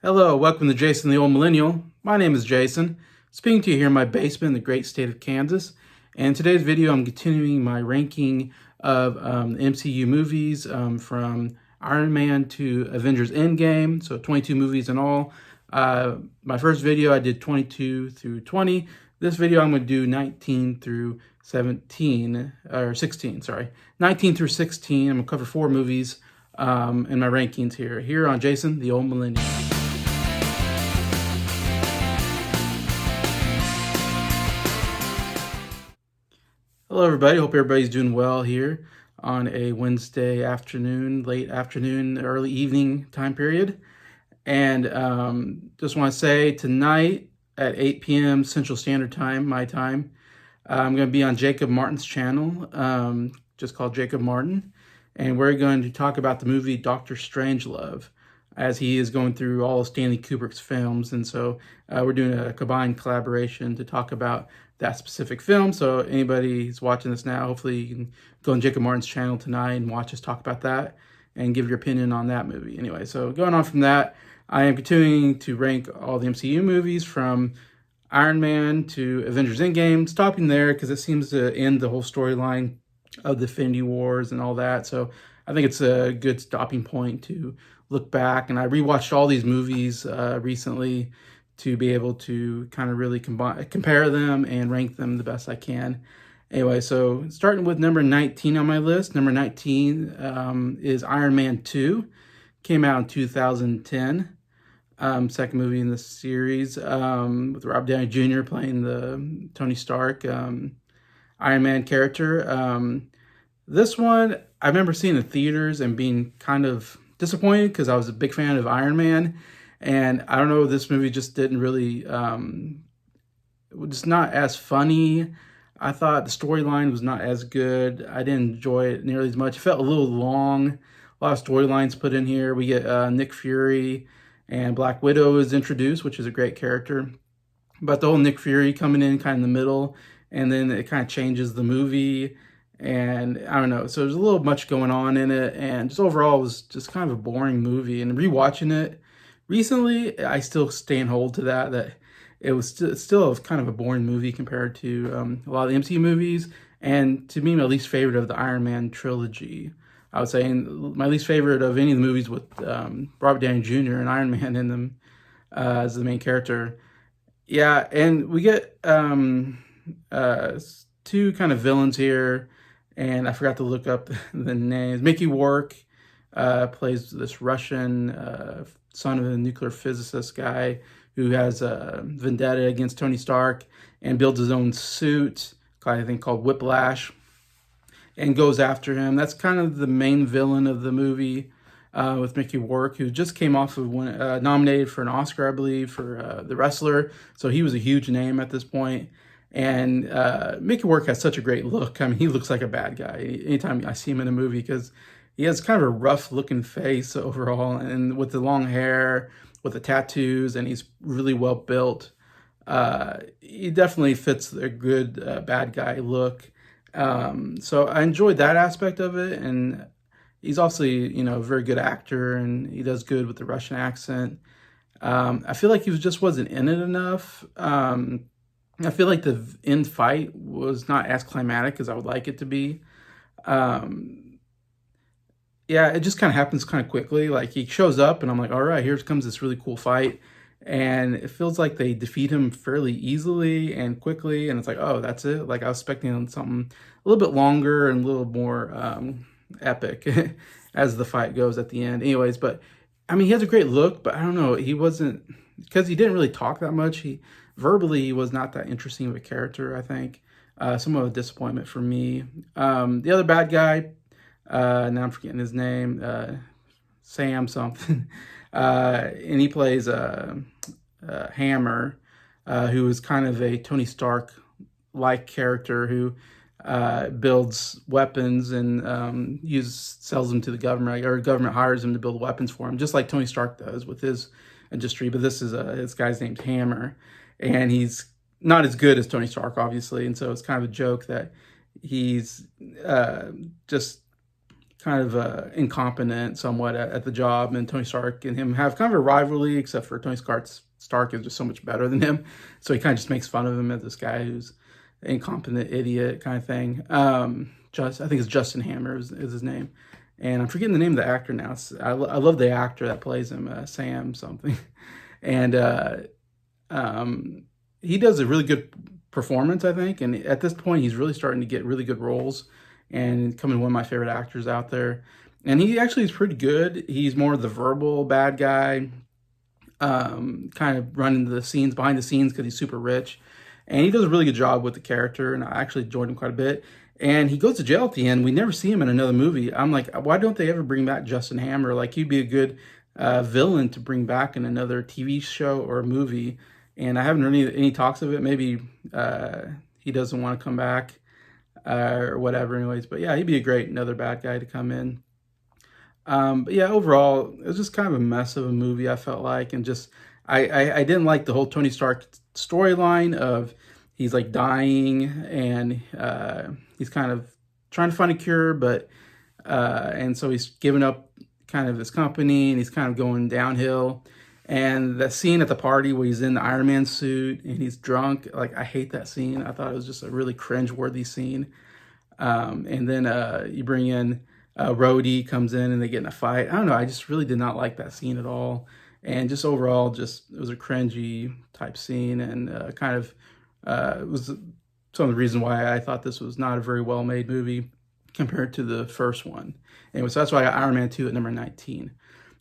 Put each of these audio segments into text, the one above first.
Hello, welcome to Jason the Old Millennial. My name is Jason, speaking to you here in my basement in the great state of Kansas. And in today's video, I'm continuing my ranking of MCU movies from Iron Man to Avengers Endgame, so 22 movies in all. My first video, I did 22 through 20. This video, I'm going to do 19 through 17, or 16, sorry. 19 through 16, I'm going to cover 4 movies in my rankings here on Jason the Old Millennial. Hello, everybody. Hope everybody's doing well here on a Wednesday afternoon, late afternoon, early evening time period. And just want to say tonight at 8 p.m. Central Standard Time, my time, I'm going to be on Jacob Martin's channel, just called Jacob Martin. And we're going to talk about the movie Dr. Strangelove, as he is going through all of Stanley Kubrick's films. And so we're doing a combined collaboration to talk about that specific film. So anybody who's watching this now, hopefully you can go on Jacob Martin's channel tonight and watch us talk about that and give your opinion on that movie. Anyway, so going on from that, I am continuing to rank all the MCU movies from Iron Man to Avengers Endgame, stopping there because it seems to end the whole storyline of the Infinity Wars and all that. So I think it's a good stopping point to look back. And I rewatched all these movies recently to be able to kind of really compare them and rank them the best I can. Anyway, so starting with number 19 on my list. Number 19 is Iron Man 2. Came out in 2010. Second movie in the series with Robert Downey Jr. playing the Tony Stark Iron Man character. This one, I remember seeing in theaters and being kind of disappointed because I was a big fan of Iron Man. And I don't know, this movie just didn't really, just not as funny. I thought the storyline was not as good. I didn't enjoy it nearly as much. It felt a little long. A lot of storylines put in here. We get Nick Fury and Black Widow is introduced, which is a great character. But the whole Nick Fury coming in kind of in the middle, and then it kind of changes the movie. And I don't know, so there's a little much going on in it. And just overall, it was just kind of a boring movie. And rewatching it, recently, I still stay and hold to that it was still kind of a boring movie compared to a lot of the MCU movies, and to me, my least favorite of the Iron Man trilogy. I would say my least favorite of any of the movies with Robert Downey Jr. and Iron Man in them as the main character. Yeah, and we get two kind of villains here, and I forgot to look up the names. Mickey Rourke plays this Russian son of a nuclear physicist guy who has a vendetta against Tony Stark and builds his own suit, I think called Whiplash, and goes after him. That's kind of the main villain of the movie with Mickey Rourke, who just came off of nominated for an Oscar, I believe, for The Wrestler. So he was a huge name at this point. And Mickey Rourke has such a great look. I mean, he looks like a bad guy anytime I see him in a movie because he has kind of a rough-looking face overall, and with the long hair, with the tattoos, and he's really well built. He definitely fits a good bad guy look. So I enjoyed that aspect of it, and he's also, a very good actor, and he does good with the Russian accent. I feel like he just wasn't in it enough. I feel like the end fight was not as climatic as I would like it to be. Yeah, it just kind of happens kind of quickly. Like he shows up and I'm like, all right, here comes this really cool fight. And it feels like they defeat him fairly easily and quickly. And it's like, oh, that's it. Like I was expecting something a little bit longer and a little more epic as the fight goes at the end. Anyways, but I mean, he has a great look, but I don't know. He wasn't, because he didn't really talk that much. He was not that interesting of a character, I think. Somewhat of a disappointment for me. The other bad guy, now I'm forgetting his name, Sam something, and he plays Hammer, who is kind of a Tony Stark-like character who builds weapons and sells them to the government, or government hires him to build weapons for him, just like Tony Stark does with his industry. But this guy's named Hammer, and he's not as good as Tony Stark, obviously, and so it's kind of a joke that he's just kind of incompetent somewhat at the job, and Tony Stark and him have kind of a rivalry, except for Tony Stark is just so much better than him, so he kind of just makes fun of him as this guy who's an incompetent idiot kind of thing. I think it's Justin Hammer is his name, and I'm forgetting the name of the actor now. I love the actor that plays him, Sam something, and he does a really good performance, I think, and at this point he's really starting to get really good roles and becoming one of my favorite actors out there. And he actually is pretty good. He's more the verbal bad guy, kind of running the scenes behind the scenes because he's super rich, and he does a really good job with the character. And I actually enjoyed him quite a bit. And he goes to jail at the end. We never see him in another movie. I'm like, why don't they ever bring back Justin Hammer? Like, he'd be a good villain to bring back in another TV show or movie. And I haven't heard any talks of it. Maybe he doesn't want to come back or whatever. Anyways, but yeah, he'd be a great another bad guy to come in. But yeah, overall, it was just kind of a mess of a movie, I felt like, and just I didn't like the whole Tony Stark storyline of he's like dying and he's kind of trying to find a cure, but and so he's giving up kind of his company and he's kind of going downhill. And the scene at the party where he's in the Iron Man suit and he's drunk, like, I hate that scene. I thought it was just a really cringe-worthy scene. And then you bring in Rhodey comes in and they get in a fight. I don't know. I just really did not like that scene at all. And just overall, just it was a cringy type scene, and kind of it was some of the reason why I thought this was not a very well-made movie compared to the first one. Anyway, so that's why I got Iron Man 2 at number 19.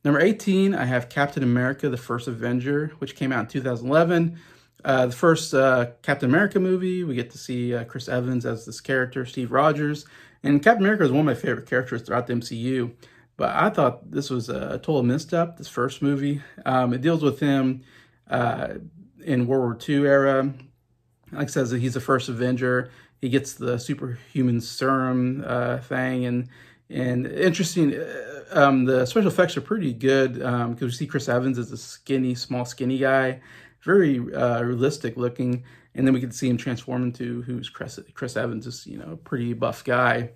Number 18, I have Captain America, the First Avenger, which came out in 2011. The first Captain America movie, we get to see Chris Evans as this character, Steve Rogers. And Captain America is one of my favorite characters throughout the MCU. But I thought this was a total misstep, this first movie. It deals with him in World War II era. Like I says, he's the first Avenger. He gets the superhuman serum thing, and interesting. The special effects are pretty good because we see Chris Evans as a small, skinny guy, very realistic looking, and then we get to see him transform into who's Chris Evans, is pretty buff guy,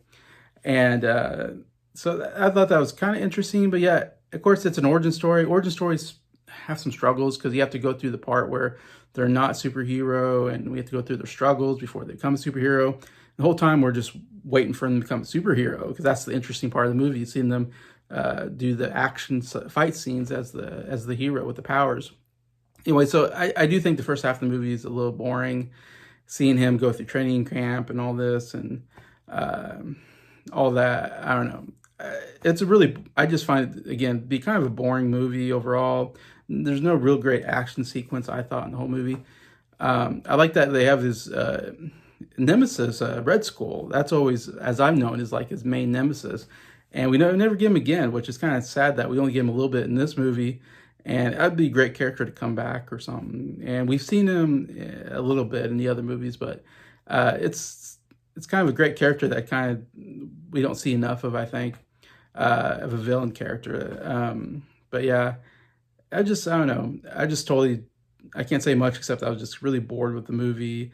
and so I thought that was kind of interesting. But yeah, of course, it's an origin story. Origin stories have some struggles because you have to go through the part where they're not superhero, and we have to go through their struggles before they become a superhero. The whole time we're just waiting for them to become a superhero, because that's the interesting part of the movie, seeing them do the action fight scenes as the hero with the powers. Anyway, so I do think the first half of the movie is a little boring, seeing him go through training camp and all this and all that. I don't know. I just find it, again, be kind of a boring movie overall. There's no real great action sequence, I thought, in the whole movie. I like that they have his nemesis, Red Skull. That's always, as I've known, is like his main nemesis. And we never get him again, which is kind of sad that we only get him a little bit in this movie. And that'd be a great character to come back or something. And we've seen him a little bit in the other movies, but it's kind of a great character that kind of we don't see enough of, I think, of a villain character. But yeah, I don't know. I can't say much except I was just really bored with the movie.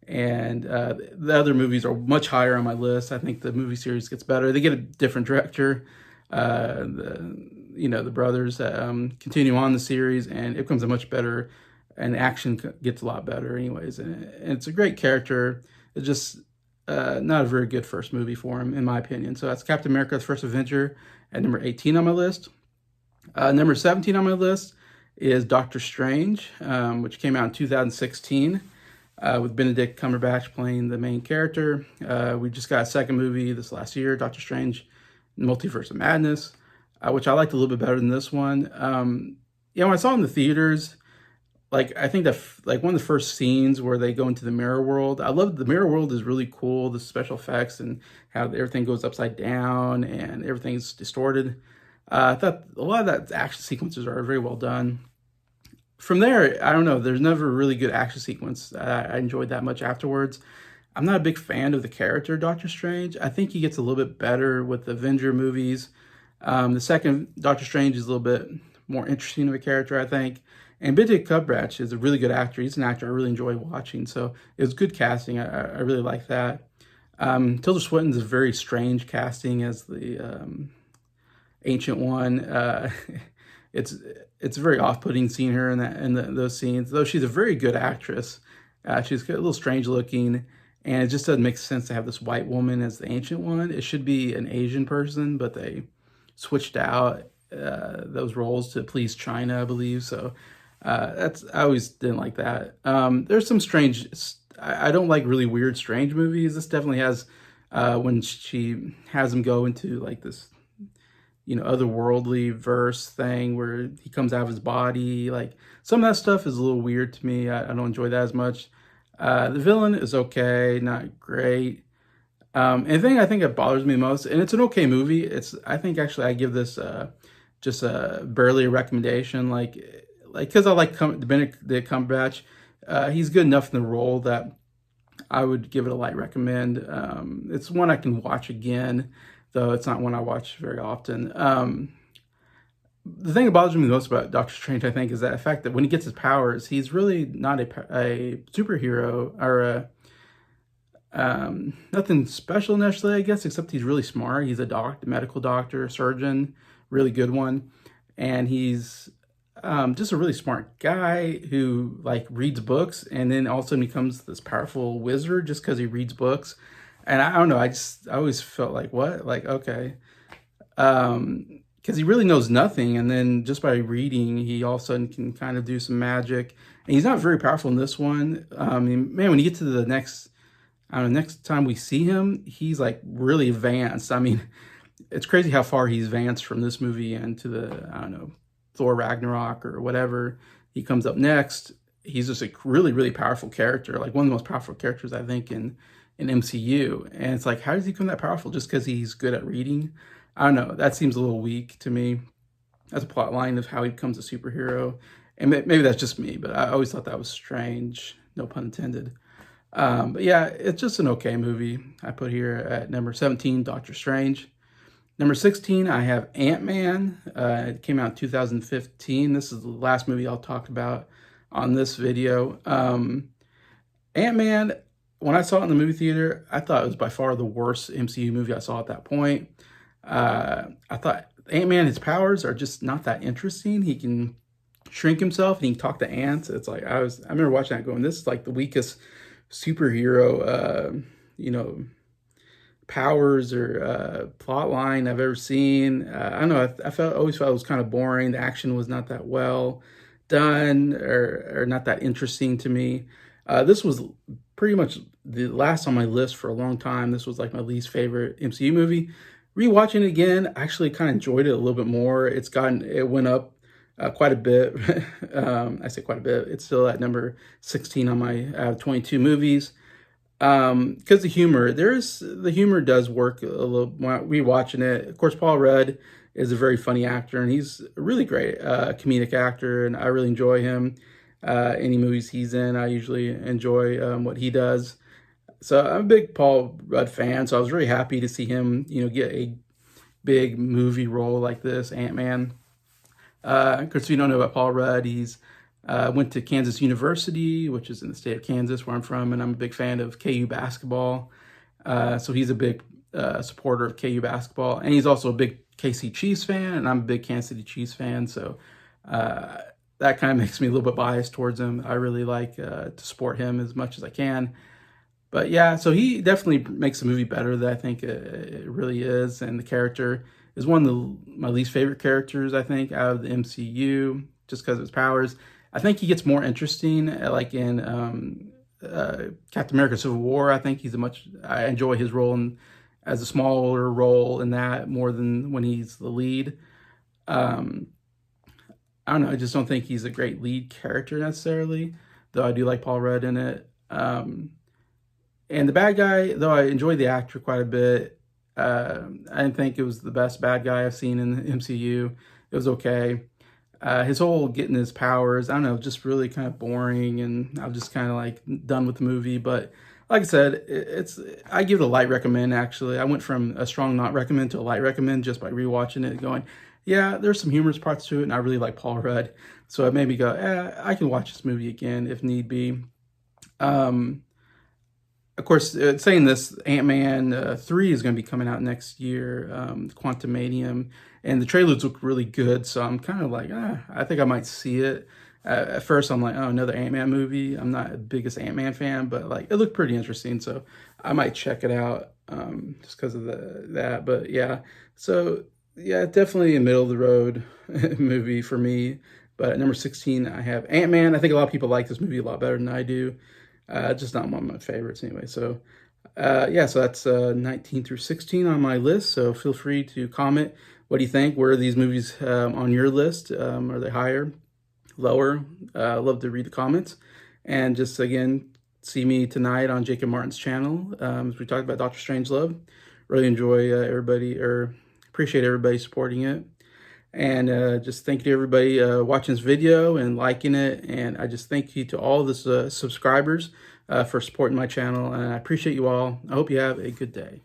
And the other movies are much higher on my list. I think the movie series gets better. They get a different director. The brothers continue on the series, and it becomes a much better, and action gets a lot better anyways. And it's a great character. It's just not a very good first movie for him, in my opinion. So that's Captain America, the First Avenger, at number 18 on my list. Number 17 on my list is Doctor Strange, which came out in 2016. With Benedict Cumberbatch playing the main character. We just got a second movie this last year, Doctor Strange, Multiverse of Madness, which I liked a little bit better than this one. When I saw it in the theaters, I think that one of the first scenes where they go into the mirror world, I love the mirror world is really cool, the special effects and how everything goes upside down and everything's distorted. I thought a lot of that action sequences are very well done. From there, I don't know, there's never a really good action sequence I enjoyed that much afterwards. I'm not a big fan of the character Doctor Strange. I think he gets a little bit better with the Avenger movies. The second Doctor Strange is a little bit more interesting of a character, I think. And Benedict Cumberbatch is a really good actor. He's an actor I really enjoy watching. So it was good casting. I really like that. Tilda Swinton's a very strange casting as the Ancient One. It's it's very off-putting seeing her in those scenes. Though she's a very good actress, she's a little strange looking, and it just doesn't make sense to have this white woman as the Ancient One. It should be an Asian person, but they switched out those roles to please China, I believe. So I always didn't like that. There's some strange. I don't like really weird, strange movies. This definitely has when she has him go into like this, otherworldly verse thing where he comes out of his body. Like some of that stuff is a little weird to me. I don't enjoy that as much. The villain is okay, not great. And the thing I think that bothers me most, and it's an okay movie. I think actually I give this just barely a recommendation. Like because I like Benedict Cumberbatch. He's good enough in the role that I would give it a light recommend. It's one I can watch again, though it's not one I watch very often. The thing that bothers me most about Doctor Strange, I think, is that the fact that when he gets his powers, he's really not a superhero or nothing special necessarily, I guess, except he's really smart. He's a medical doctor, surgeon, really good one, and he's just a really smart guy who like reads books, and then all of a sudden becomes this powerful wizard just because he reads books. And I don't know, I always felt like, what, like, okay, because he really knows nothing, and then just by reading, he all of a sudden can kind of do some magic, and he's not very powerful in this one. Man, when you get to the next, I don't know, next time we see him, he's like really advanced. I mean, it's crazy how far he's advanced from this movie into the, I don't know, Thor Ragnarok or whatever. He comes up next. He's just a really, really powerful character, like one of the most powerful characters, I think, in MCU. And it's like, how does he become that powerful just because he's good at reading? I don't know. That seems a little weak to me as a plot line of how he becomes a superhero. And maybe that's just me, but I always thought that was strange. No pun intended. But yeah, it's just an okay movie. I put here at number 17, Doctor Strange. Number 16, I have Ant-Man. It came out in 2015. This is the last movie I'll talk about on this video. Ant-Man, when I saw it in the movie theater, I thought it was by far the worst MCU movie I saw at that point. I thought Ant-Man, his powers are just not that interesting. He can shrink himself and he can talk to ants. It's like, I remember watching that going, this is like the weakest superhero, powers or plot line I've ever seen. I don't know. Always felt it was kind of boring. The action was not that well done or not that interesting to me. This was pretty much the last on my list for a long time. This was like my least favorite MCU movie. Rewatching it again, I actually kind of enjoyed it a little bit more. It went up quite a bit. I say quite a bit. It's still at number 16 on my 22 movies. Because the humor does work a little while rewatching it. Of course, Paul Rudd is a very funny actor, and he's a really great comedic actor, and I really enjoy him. Any movies he's in, I usually enjoy what he does. So I'm a big Paul Rudd fan, so I was really happy to see him, get a big movie role like this, Ant-Man. Of course, if you don't know about Paul Rudd, he's went to Kansas University, which is in the state of Kansas, where I'm from, and I'm a big fan of KU basketball. So he's a big supporter of KU basketball, and he's also a big KC Chiefs fan, and I'm a big Kansas City Chiefs fan. So that kind of makes me a little bit biased towards him. I really like to support him as much as I can. But yeah, so he definitely makes the movie better than I think it really is, and the character is one of my least favorite characters, I think, out of the MCU, just because of his powers. I think he gets more interesting, like in Captain America: Civil War. I think I enjoy his role as a smaller role in that more than when he's the lead. I don't know. I just don't think he's a great lead character necessarily, though I do like Paul Rudd in it. And the bad guy, though I enjoyed the actor quite a bit, I didn't think it was the best bad guy I've seen in the MCU. It was okay. His whole getting his powers, I don't know, just really kind of boring, and I was just kind of like done with the movie. But like I said, I give it a light recommend, actually. I went from a strong not recommend to a light recommend just by rewatching it, going, yeah, there's some humorous parts to it, and I really like Paul Rudd. So it made me go, I can watch this movie again if need be. of course, saying this, Ant-Man 3 is going to be coming out next year, Quantumanium, and the trailers look really good, so I'm kind of like, I think I might see it. At first, I'm like, oh, another Ant-Man movie. I'm not the biggest Ant-Man fan, but like it looked pretty interesting, so I might check it out just because of that. But yeah, so yeah, definitely a middle of the road movie for me. But at number 16, I have Ant-Man. I think a lot of people like this movie a lot better than I do. Just not one of my favorites anyway. So, yeah, so that's 19 through 16 on my list. So feel free to comment. What do you think? Where are these movies on your list? Are they higher, lower? Love to read the comments. And just again, see me tonight on Jacob Martin's channel as we talk about Doctor Strangelove. Really enjoy everybody, or appreciate everybody supporting it. And just thank you to everybody watching this video and liking it. And I just thank you to all the subscribers for supporting my channel. And I appreciate you all. I hope you have a good day.